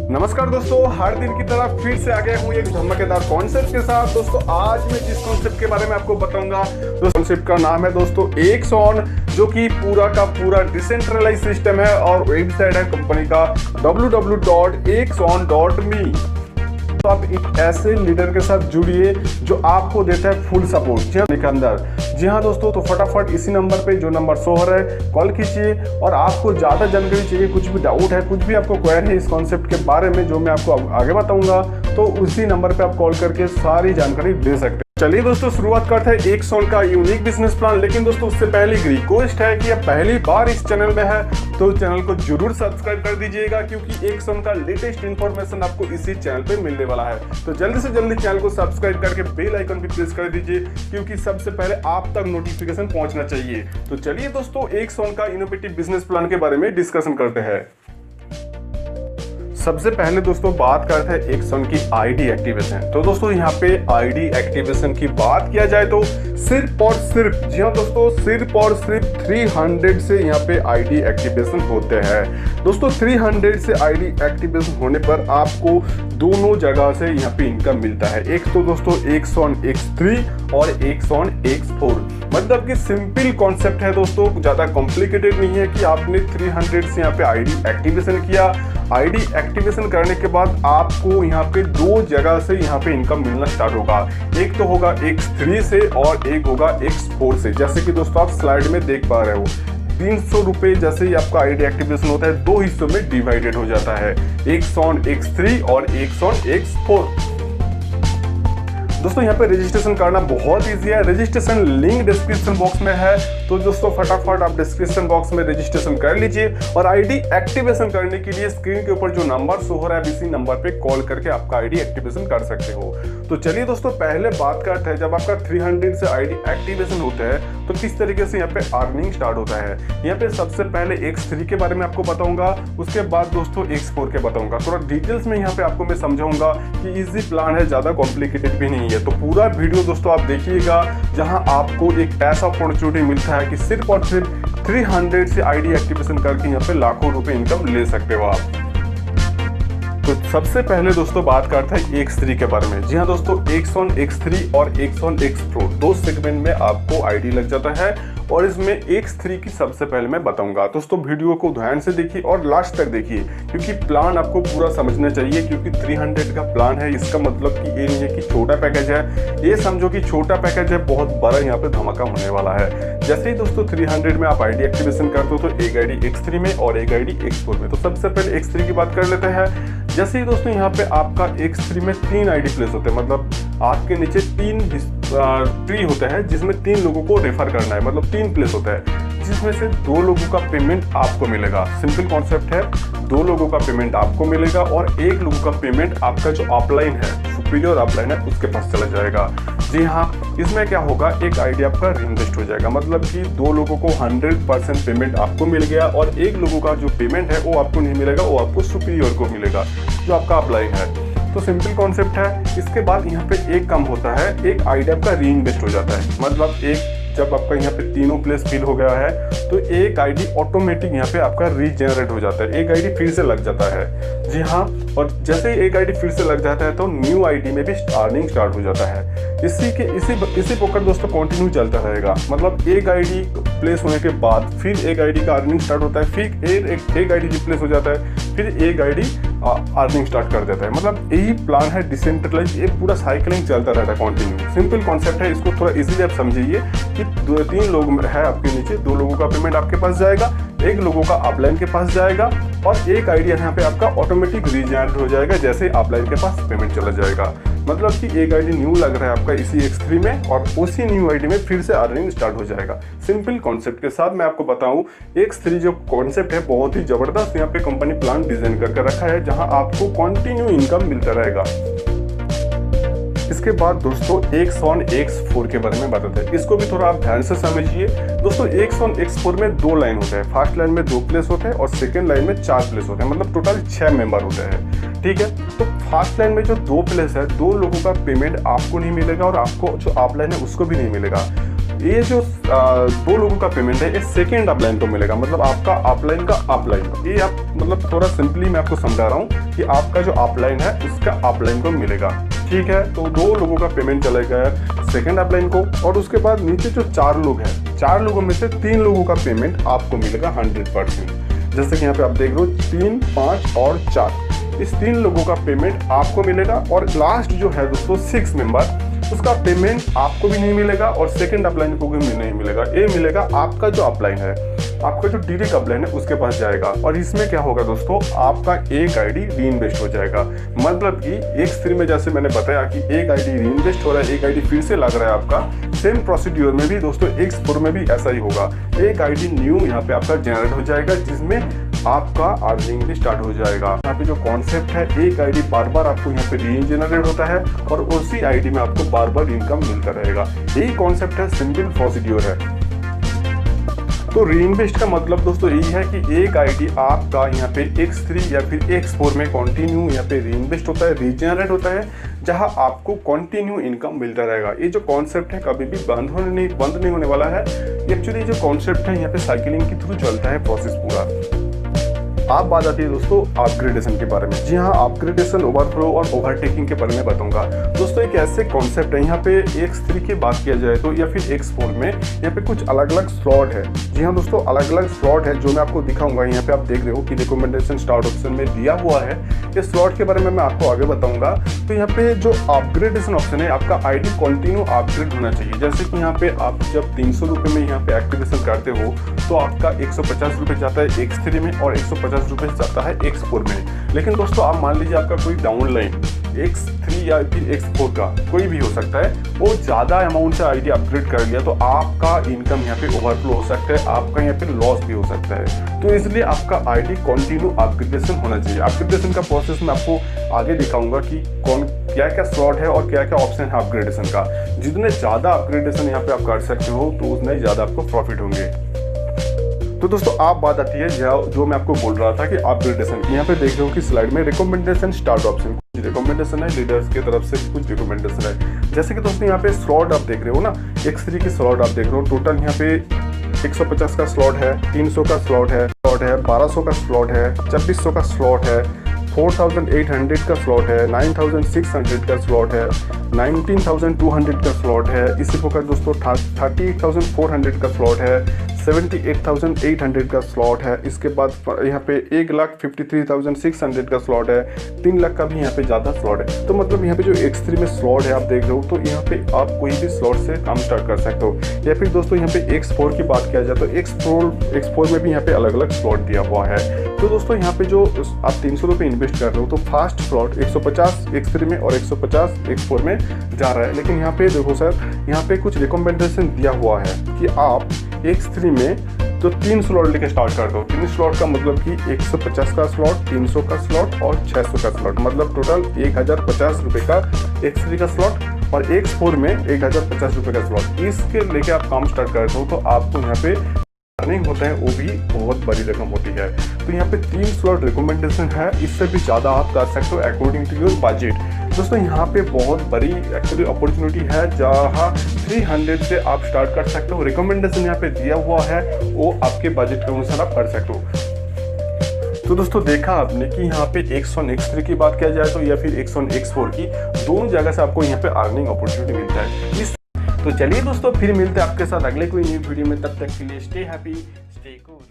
नमस्कार दोस्तों, हर दिन की तरह फिर से आ गया हूँ एक धमाकेदार कॉन्सेप्ट के साथ। दोस्तों आज मैं जिस कॉन्सेप्ट के बारे में आपको बताऊंगा, तो कॉन्सेप्ट का नाम है दोस्तों एक्सऑन, जो कि पूरा का पूरा डिसेंट्रलाइज सिस्टम है और वेबसाइट है कंपनी का www.axon.me। तो आप एक ऐसे लीडर के साथ जुड़िए जो आपको देता है फुल सपोर्ट के अंदर। जी हाँ दोस्तों, तो फटाफट इसी नंबर पे जो नंबर शो हो रहा है कॉल कीजिए। और आपको ज़्यादा जानकारी चाहिए, कुछ भी डाउट है, कुछ भी आपको क्वेरी है इस कॉन्सेप्ट के बारे में जो मैं आपको आगे बताऊंगा, तो उसी नंबर पे आप कॉल करके सारी जानकारी दे सकते हैं। चलिए दोस्तों, शुरुआत करते हैं एक्सऑन का यूनिक बिजनेस प्लान। लेकिन दोस्तों उससे पहले एक रिक्वेस्ट है कि आप पहली बार इस चैनल में है तो चैनल को जरूर सब्सक्राइब कर दीजिएगा, क्योंकि एक्सऑन का लेटेस्ट इंफॉर्मेशन आपको इसी चैनल पे मिलने वाला है। तो जल्दी से जल्दी चैनल को सब्सक्राइब करके बेल आइकन भी प्रेस कर दीजिए, क्योंकि सबसे पहले आप तक नोटिफिकेशन पहुंचना चाहिए। तो चलिए दोस्तों, एक्सऑन का इनोवेटिव बिजनेस प्लान के बारे में डिस्कशन करते हैं। सबसे पहले दोस्तों बात करते हैं एक्सऑन की आईडी एक्टिवेशन। तो दोस्तों यहाँ पे आईडी एक्टिवेशन की बात किया जाए तो सिर्फ और सिर्फ, जी हाँ दोस्तों, सिर्फ और सिर्फ 300 से यहाँ पे आईडी एक्टिवेशन होते हैं। दोस्तों 300 से आईडी एक्टिवेशन होने पर आपको दोनों जगह से यहाँ पे इनकम मिलता है। एक तो दोस्तों एक्सऑन X3 और एक्सऑन X4। मतलब कि सिंपल कॉन्सेप्ट है दोस्तों, ज्यादा कॉम्प्लिकेटेड नहीं है कि आपने 300 से यहाँ पे आईडी एक्टिवेशन किया। आईडी एक्टिवेशन करने के बाद आपको यहाँ पे दो जगह से यहाँ पे इनकम मिलना स्टार्ट होगा। एक तो होगा X3 से और एक होगा X4 से। जैसे कि दोस्तों आप स्लाइड में देख पा रहे हो, 300 रुपये जैसे ही आपका आईडी एक्टिवेशन होता है, दो हिस्सों में डिवाइडेड हो जाता है, एक्सऑन X3 और एक्सऑन X4। दोस्तों यहाँ पे रजिस्ट्रेशन करना बहुत इजी है। रजिस्ट्रेशन लिंक डिस्क्रिप्शन बॉक्स में है, तो दोस्तों फटाफट आप डिस्क्रिप्शन बॉक्स में रजिस्ट्रेशन कर लीजिए। और आईडी एक्टिवेशन करने के लिए स्क्रीन के ऊपर जो नंबर शो हो रहा है, इसी नंबर पे कॉल करके आपका आईडी एक्टिवेशन कर सकते हो। तो चलिए दोस्तों, पहले बात करते हैं जब आपका 300 से आईडी एक्टिवेशन होता है तो किस तरीके से यहाँ पे अर्निंग स्टार्ट होता है। यहाँ पे सबसे पहले X3 के बारे में आपको बताऊंगा, उसके बाद दोस्तों X4 के बताऊंगा। थोड़ा डिटेल्स में यहाँ पे आपको मैं समझाऊंगा कि इजी प्लान है, ज्यादा कॉम्प्लिकेटेड भी नहीं है। तो पूरा वीडियो दोस्तों आप देखिएगा, जहां आपको एक ऐसा अपॉर्चुनिटी मिलता है कि सिर्फ और सिर्फ 300 से आईडी एक्टिवेशन करके यहाँ पे लाखों रुपए इनकम ले सकते हो आप। तो सबसे पहले दोस्तों बात करते हैं X3 के बारे में। जी हाँ दोस्तों, एक्सऑन X3 और एक्सऑन X4 दो सेगमेंट में आपको आईडी लग जाता है, और इसमें X3 की सबसे पहले मैं बताऊंगा। दोस्तों वीडियो को ध्यान से देखिए और लास्ट तक देखिए, क्योंकि प्लान आपको पूरा समझना चाहिए। क्योंकि 300 का प्लान है, इसका मतलब कि ये नहीं है कि छोटा पैकेज है। ये समझो कि छोटा पैकेज है, बहुत बड़ा यहाँ पे धमाका होने वाला है। जैसे ही दोस्तों 300 में आप आईडी एक्टिवेशन करते हो तो एक आईडी X3 में और एक आईडी X4 में। तो सबसे पहले X3 की बात कर लेते हैं। जैसे ही दोस्तों यहाँ पे आपका X3 में 3 आईडी प्लेस होते हैं, मतलब आपके नीचे 3 ट्री होता है जिसमें 3 लोगों को रेफर करना है, मतलब 3 प्लेस होता है, जिसमें से 2 लोगों का पेमेंट आपको मिलेगा। सिंपल कॉन्सेप्ट है, 2 लोगों का पेमेंट आपको मिलेगा और 1 लोगों का पेमेंट आपका जो अपलाइन है, सुपीरियर अपलाइन है, उसके पास चला जाएगा। जी हाँ, इसमें क्या होगा, एक आईडी आपका रीइन्वेस्ट हो जाएगा। मतलब कि 2 लोगों को 100% पेमेंट आपको मिल गया और 1 लोगों का जो पेमेंट है वो आपको नहीं मिलेगा, वो आपको सुपीरियर को मिलेगा जो आपका अपलाइन है। तो सिंपल कॉन्सेप्ट है। इसके बाद यहाँ पे एक काम होता है, एक आईडी आपका रीइन्वेस्ट हो जाता है। मतलब एक जब आपका यहाँ पे तीनों प्लेस फिल हो गया है तो एक आईडी ऑटोमेटिक यहाँ पे आपका रीजेनरेट हो जाता है, एक आईडी फिर से लग जाता है। जी हाँ, और जैसे ही एक आईडी फिर से लग जाता है तो न्यू आईडी में भी अर्निंग स्टार्ट हो जाता है। इसी प्रकार दोस्तों कंटिन्यू चलता रहेगा। मतलब एक आईडी प्लेस होने के बाद फिर एक आईडी का अर्निंग स्टार्ट होता है, फिर एक आईडी रिप्लेस हो जाता है, फिर एक आईडी अर्निंग स्टार्ट कर देता है। मतलब यही प्लान है डिसेंट्रलाइज, ये पूरा साइकिलिंग चलता रहता है कंटिन्यू। सिंपल कॉन्सेप्ट है, इसको थोड़ा इजीली आप समझिए कि 2-3 लोग है आपके नीचे, 2 लोगों का पेमेंट आपके पास जाएगा, 1 लोगों का अपलाइन के पास जाएगा और एक आईडी यहाँ पे आपका ऑटोमेटिक रीजनरेट हो जाएगा जैसे अपलाइन के पास पेमेंट चला जाएगा। मतलब कि एक आईडी न्यू लग रहा है आपका इसी X3 में और उसी न्यू आईडी में फिर से अर्निंग स्टार्ट हो जाएगा। सिंपल कॉन्सेप्ट के साथ मैं आपको बताऊं, X3 जो कॉन्सेप्ट है बहुत ही जबरदस्त यहाँ पे कंपनी प्लान डिजाइन करके रखा है, जहां आपको कंटिन्यू इनकम मिलता रहेगा। इसके बाद दोस्तों एक्सऑन X4 के बारे में बताते हैं, इसको भी थोड़ा आप ध्यान से समझिए। दोस्तों एक्सऑन X4 में 2 लाइन होते हैं, फर्स्ट लाइन में 2 प्लेस होते हैं और सेकंड लाइन में 4 प्लेस होते हैं, मतलब टोटल 6 मेंबर होते हैं। ठीक है, तो फर्स्ट लाइन में जो 2 प्लेस है, 2 लोगों का पेमेंट आपको नहीं मिलेगा और आपको जो अपलाइन है उसको भी नहीं मिलेगा। ये जो 2 लोगों का पेमेंट है ये सेकेंड अपलाइन को मिलेगा, मतलब आपका अपलाइन का अपलाइन। ये आप मतलब थोड़ा सिंपली मैं आपको समझा रहा हूँ कि आपका जो अपलाइन है उसका अपलाइन को मिलेगा, ठीक है। तो 2 लोगों का पेमेंट चलेगा सेकेंड अपलाइन को, और उसके बाद नीचे जो 4 लोग हैं, 4 लोगों में से 3 लोगों का पेमेंट आपको मिलेगा 100%। जैसे कि यहाँ पे आप देख रहे हो 3, 5 और 4, इस 3 लोगों का पेमेंट आपको मिलेगा। और लास्ट जो है दोस्तों 6 मेंबर, उसका पेमेंट आपको भी नहीं मिलेगा और सेकंड अपलाइन को भी नहीं मिलेगा। ये मिलेगा आपका जो अपलाइन है, आपका जो डायरेक्ट अपलाइन है उसके पास जाएगा। और इसमें क्या होगा दोस्तों, आपका एक आईडी रीइन्वेस्ट हो जाएगा। मतलब कि X3 में जैसे मैंने बताया कि एक आईडी रीइन्वेस्ट हो रहा है, एक आईडी फिर से लग रहा है आपका, सेम प्रोसीड्यूर में भी दोस्तों X4 में भी ऐसा ही होगा। एक आईडी न्यू यहाँ पे आपका जनरेट हो जाएगा जिसमें आपका अर्निंग भी स्टार्ट हो जाएगा। यहाँ पे जो कॉन्सेप्ट है, एक आईडी बार बार आपको यहाँ पे रीजनरेट होता है और उसी आईडी में आपको बार बार इनकम मिलता रहेगा। यही कॉन्सेप्ट है, सिंपल प्रोसीड्यूर है। तो रीइन्वेस्ट का मतलब दोस्तों यही है कि एक आईडी आपका यहाँ पे X3 या फिर X4 में कंटिन्यू यहाँ पे रीइन्वेस्ट होता है, रीजनरेट होता है, जहां आपको कंटिन्यू इनकम मिलता रहेगा। ये जो कॉन्सेप्ट है कभी भी बंद नहीं होने वाला है। एक्चुअली जो कॉन्सेप्ट है यहाँ पे साइकिलिंग के थ्रू चलता है प्रोसेस पूरा। आप बात आती है दोस्तों अपग्रेडेशन के बारे में। जी हाँ, अपग्रेडेशन, ओवरफ्लो और ओवरटेकिंग के बारे में बताऊंगा दोस्तों। एक ऐसे कॉन्सेप्ट है, यहाँ पे X3 की बात किया जाए तो या फिर X4 में यहाँ पे कुछ अलग अलग स्लॉट है। जी हाँ दोस्तों, अलग अलग स्लॉट है जो मैं आपको दिखाऊंगा। यहाँ पे आप देख रहे हो कि रिकमेंडेशन स्टार्ट ऑप्शन में दिया हुआ है। ये स्लॉट के बारे में मैं आपको आगे बताऊंगा। तो यहाँ पे जो अपग्रेडेशन ऑप्शन है, आपका आईडी कंटिन्यू अपग्रेड होना चाहिए। जैसे कि यहाँ पे आप जब 300 रुपये में यहाँ पे एक्टिवेशन करते हो तो आपका 150 रुपये जाता है X3 में और 150 रुपये जाता है X4 में। लेकिन दोस्तों आप मान लीजिए आपका कोई डाउनलाइन X3 या फिर X4 का कोई भी हो सकता है, वो ज़्यादा अमाउंट से आईडी अपग्रेड कर लिया तो आपका इनकम यहाँ पे ओवरफ्लो हो सकता है, आपका यहाँ पे लॉस भी हो सकता है। तो इसलिए आपका आईडी कंटिन्यू अपग्रेडेशन होना चाहिए। अपग्रेडेशन का प्रोसेस मैं आपको आगे दिखाऊंगा कि क्या क्या स्लॉट है और क्या क्या ऑप्शन है अपग्रेडेशन का। जितने ज़्यादा अपग्रेडेशन यहाँ पे आप कर सकते हो तो उतने ज़्यादा आपको प्रॉफिट होंगे। तो दोस्तों आप बात आती है जो मैं आपको बोल रहा था कि अपग्रेडेशन की। यहाँ पे देख रहे हो कि स्लाइड में रिकमेंडेशन स्टार्ट ऑप्शन, रिकमेंडेशन है लीडर्स की तरफ से कुछ रिकमेंडेशन है। जैसे कि दोस्तों यहाँ पे स्लॉट आप देख रहे हो ना, X3 की स्लॉट आप देख रहे हो। टोटल यहाँ पे 150 का स्लॉट है, 300 का स्लॉट है, 1200 का स्लॉट है, 2400 का स्लॉट है, 4800 का स्लॉट है, 9600 का स्लॉट है, 19200 का स्लॉट है। इसी प्रकार दोस्तों 38400 का स्लॉट है, 78,800 का स्लॉट है। इसके बाद यहाँ पे 1,53,600 का स्लॉट है, 3 लाख का भी यहाँ पे ज़्यादा स्लॉट है। तो मतलब यहाँ पे जो X3 में स्लॉट है आप देख रहे हो, तो यहाँ पे आप कोई भी स्लॉट से काम स्टार्ट कर सकते हो। या फिर दोस्तों यहाँ पे X4 की बात किया जाए तो X4 में भी यहाँ पे अलग अलग स्लॉट दिया हुआ है। तो दोस्तों यहाँ पे जो आप 300 रुपये इन्वेस्ट कर रहे हो तो फास्ट स्लॉट 150 X3 में और 150 X4 में जा रहा है। लेकिन यहाँ पे देखो सर, यहाँ पे कुछ रिकमेंडेशन दिया हुआ है कि आप X3 में तो 3 स्लॉट लेके स्टार्ट कर दो। 3 स्लॉट का मतलब कि 150 का स्लॉट, 300 का स्लॉट और 600 का स्लॉट, मतलब टोटल 1050 रुपये का X3 का स्लॉट और X4 में 1050 रुपये का स्लॉट। इसके लेके आप काम स्टार्ट करते हो तो आपको यहाँ पे अर्निंग होता है, वो भी बहुत बड़ी रकम होती है। तो यहाँ पे 3 स्लॉट रिकमेंडेशन है, इससे भी ज़्यादा आप कर सकते हो अकॉर्डिंग टू योर बजट। दोस्तों यहाँ पे बहुत बड़ी एक्चुअली अपॉर्चुनिटी है जहाँ 300 से आप स्टार्ट कर सकते हो। रिकमेंडेशन यहाँ पे दिया हुआ है, वो आपके बजट के अनुसार आप कर सकते हो। तो दोस्तों देखा आपने कि यहाँ पे X1 X3 की बात किया जाए तो या फिर X1 X4 की, दोनों जगह से आपको यहाँ पे अर्निंग अपॉर्चुनिटी मिलता है। तो चलिए दोस्तों फिर मिलते हैं आपके साथ अगले कोई न्यू वीडियो में। तब तक के लिए स्टे हैप्पी, स्टे कूल।